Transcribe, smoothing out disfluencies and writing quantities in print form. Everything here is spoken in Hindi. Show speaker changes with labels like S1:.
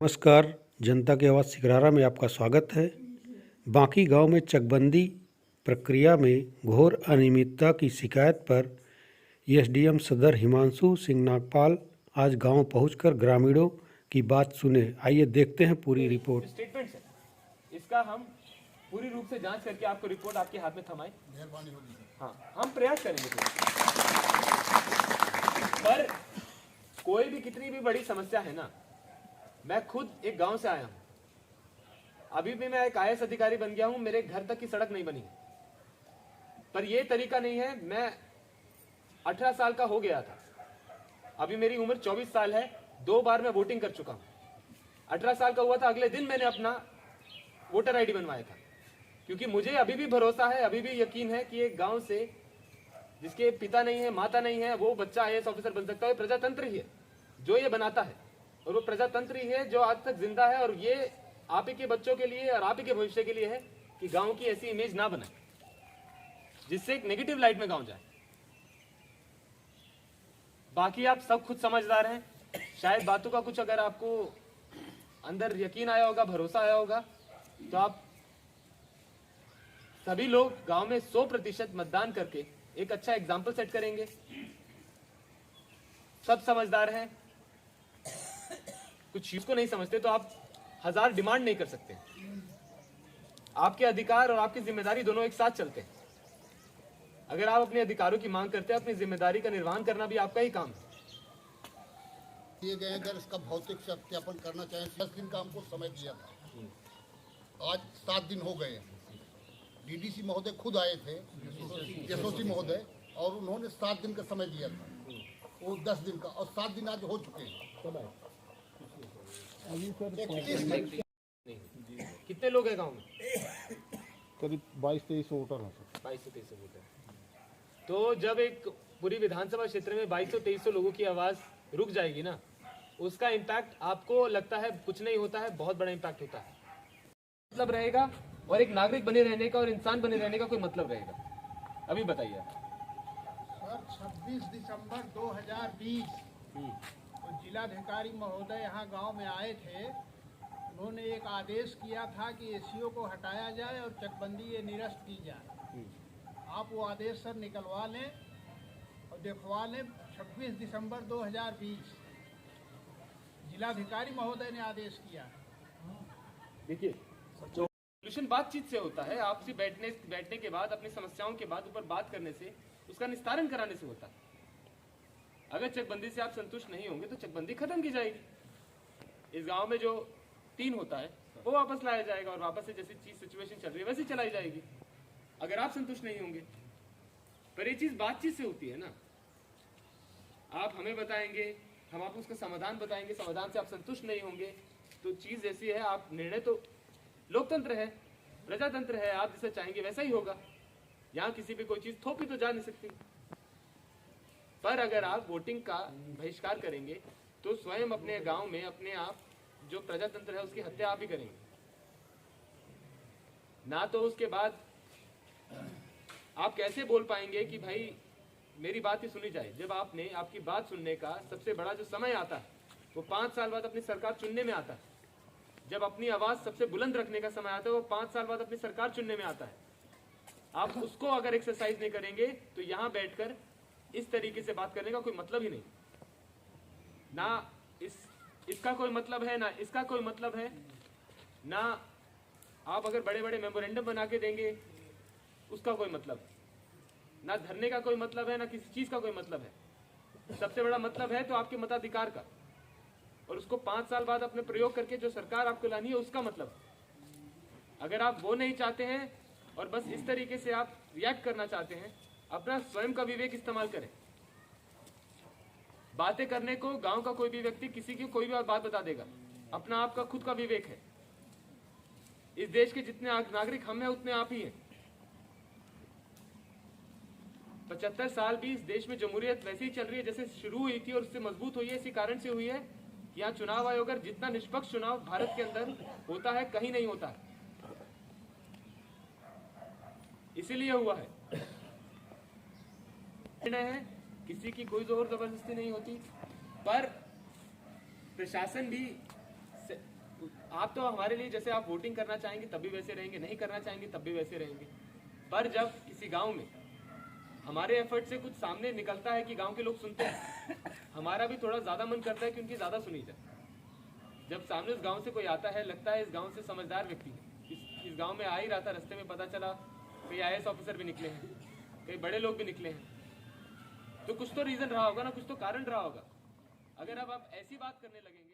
S1: नमस्कार। जनता की आवाज़ सिकरारा में आपका स्वागत है। बांकी गांव में चकबंदी प्रक्रिया में घोर अनियमितता की शिकायत पर एसडीएम सदर हिमांशु सिंह नागपाल आज गांव पहुंचकर ग्रामीणों की बात सुने। आइए देखते हैं पूरी रिपोर्ट।
S2: स्टेटमेंट है, इसका हम पूरी रूप से जांच करके आपको रिपोर्ट आपके हाथ में थमाएं। मेहरबानी होगी। हाँ, हम प्रयास करेंगे पर कोई भी कितनी भी बड़ी समस्या है ना, मैं खुद एक गांव से आया हूं, अभी भी मैं एक आईएएस अधिकारी बन गया हूं, मेरे घर तक की सड़क नहीं बनी, पर यह तरीका नहीं है। मैं 18 साल का हो गया था, अभी मेरी उम्र 24 साल है, 2 बार मैं वोटिंग कर चुका हूं। 18 साल का हुआ था, अगले दिन मैंने अपना वोटर आईडी बनवाया था, क्योंकि मुझे अभी भी भरोसा है, अभी भी यकीन है कि एक गांव से जिसके पिता नहीं है, माता नहीं है, वो बच्चा आईएएस ऑफिसर बन सकता है। प्रजातंत्र ही है जो ये बनाता है, और वो प्रजातंत्र ही है जो आज तक जिंदा है, और ये आप ही के बच्चों के लिए और आप ही के भविष्य के लिए है कि गांव की ऐसी इमेज ना बने जिससे एक नेगेटिव लाइट में गांव जाए। बाकी आप सब खुद समझदार हैं, शायद बातों का कुछ अगर आपको अंदर यकीन आया होगा, भरोसा आया होगा, तो आप सभी लोग गांव में 100% मतदान करके एक अच्छा एग्जाम्पल सेट करेंगे। सब समझदार हैं, कुछ चीज को नहीं समझते तो आप 1000 डिमांड नहीं कर सकते। आपके अधिकार और आपकी जिम्मेदारी दोनों एक साथ चलते हैं। अगर आप अपने अधिकारों की मांग करते हैं, अपनी जिम्मेदारी का निर्वहन करना भी आपका ही काम है।
S3: दिए गए, अगर इसका भौतिक सत्यापन करना चाहें, 10 दिन का हमको समय दिया था, आज 7 दिन हो गए। डीडीसी महोदय खुद आए थे, एसओसी महोदय, और उन्होंने 7 दिन का समय दिया था, वो 10 दिन का, और 7 दिन आज हो चुके हैं।
S2: कितने लोग हैं गांव में?
S4: करीब 22-23 वोटर हैं।
S2: 2200-2300 वोटर। तो जब एक पूरी विधानसभा क्षेत्र में 2200-2300 लोगों की आवाज रुक जाएगी ना, उसका इम्पैक्ट आपको लगता है कुछ नहीं होता है, बहुत बड़ा इम्पैक्ट होता है। मतलब रहेगा, और एक नागरिक बने रहने का और इंसान बने रहने का कोई मतलब रहेगा? अभी बताइए
S5: सर। 26 दिसंबर 2020 तो जिलाधिकारी महोदय यहाँ गांव में आए थे। उन्होंने एक आदेश किया था कि एसीओ को हटाया जाए और चकबंदी ये निरस्त की जाए। आप वो आदेश सर निकलवा लें और दिखवा लें। 26 दिसंबर 2020 जिलाधिकारी महोदय ने आदेश किया।
S2: देखिए, सोल्यूशन बातचीत से होता है, आपसे बैठने के बाद, अपनी समस्याओं के बाद ऊपर बात करने से, उसका निस्तारण कराने से होता है। अगर चकबंदी से आप संतुष्ट नहीं होंगे तो चकबंदी खत्म की जाएगी। इस गांव में जो 3 होता है वो वापस लाया जाएगा, और वापस से जैसी चीज सिचुएशन चल रही है वैसी चलाई जाएगी, अगर आप संतुष्ट नहीं होंगे। पर ये चीज बातचीत से होती है ना, आप हमें बताएंगे, हम आपको उसका समाधान बताएंगे, समाधान से आप संतुष्ट नहीं होंगे तो चीज ऐसी है, आप निर्णय तो, लोकतंत्र है, प्रजातंत्र है, आप जैसा चाहेंगे वैसा ही होगा। यहाँ किसी पे कोई चीज थोपी तो जा नहीं सकती। पर अगर आप वोटिंग का बहिष्कार करेंगे तो स्वयं अपने गांव में अपने आप जो प्रजातंत्र है उसकी हत्या आप ही करेंगे ना। तो उसके बाद आप कैसे बोल पाएंगे कि भाई मेरी बात ही सुनी जाए, जब आपने आपकी बात सुनने का सबसे बड़ा जो समय आता है वो 5 साल बाद अपनी सरकार चुनने में आता है। जब अपनी आवाज सबसे बुलंद रखने का समय आता है वो 5 साल बाद अपनी सरकार चुनने में आता है। आप उसको अगर एक्सरसाइज नहीं करेंगे तो यहां बैठकर इस तरीके से बात करने का कोई मतलब ही नहीं। ना इसका कोई मतलब है, ना इसका कोई मतलब है, ना आप अगर बड़े बड़े मेमोरेंडम बना के देंगे उसका कोई मतलब, ना धरने का कोई मतलब है, ना किसी चीज का कोई मतलब है। सबसे बड़ा मतलब है तो आपके मताधिकार का, और उसको 5 साल बाद अपने प्रयोग करके जो सरकार आपको लानी है उसका मतलब। अगर आप वो नहीं चाहते हैं और बस इस तरीके से आप रिएक्ट करना चाहते हैं, अपना स्वयं का विवेक इस्तेमाल करें। बातें करने को गांव का कोई भी व्यक्ति किसी की कोई भी बात बता देगा, अपना आपका खुद का विवेक है। इस देश के जितने नागरिक हम हैं उतने आप ही हैं। 75 साल भी इस देश में जमहूरियत वैसे ही चल रही है जैसे शुरू हुई थी, और उससे मजबूत हुई है। इसी कारण से हुई है कि यहाँ चुनाव आयोग अगर जितना निष्पक्ष चुनाव भारत के अंदर होता है कहीं नहीं होता है, इसीलिए हुआ है। है किसी की कोई जोर जबरदस्ती नहीं होती, पर प्रशासन भी आप तो हमारे लिए जैसे आप वोटिंग करना चाहेंगे तब भी वैसे रहेंगे, नहीं करना चाहेंगे तब भी वैसे रहेंगे। पर जब किसी गांव में हमारे एफर्ट से कुछ सामने निकलता है कि गांव के लोग सुनते हैं, हमारा भी थोड़ा ज़्यादा मन करता है कि उनकी ज़्यादा सुनी जाए। जब सामने उस गांव से कोई आता है, लगता है इस गांव से समझदार व्यक्ति है, इस गांव में आ ही रहा था, रास्ते में पता चला कई IAS ऑफिसर भी निकले हैं, कई बड़े लोग भी निकले हैं, तो कुछ तो रीज़न रहा होगा ना, कुछ तो कारण रहा होगा। अगर अब आप ऐसी बात करने लगेंगे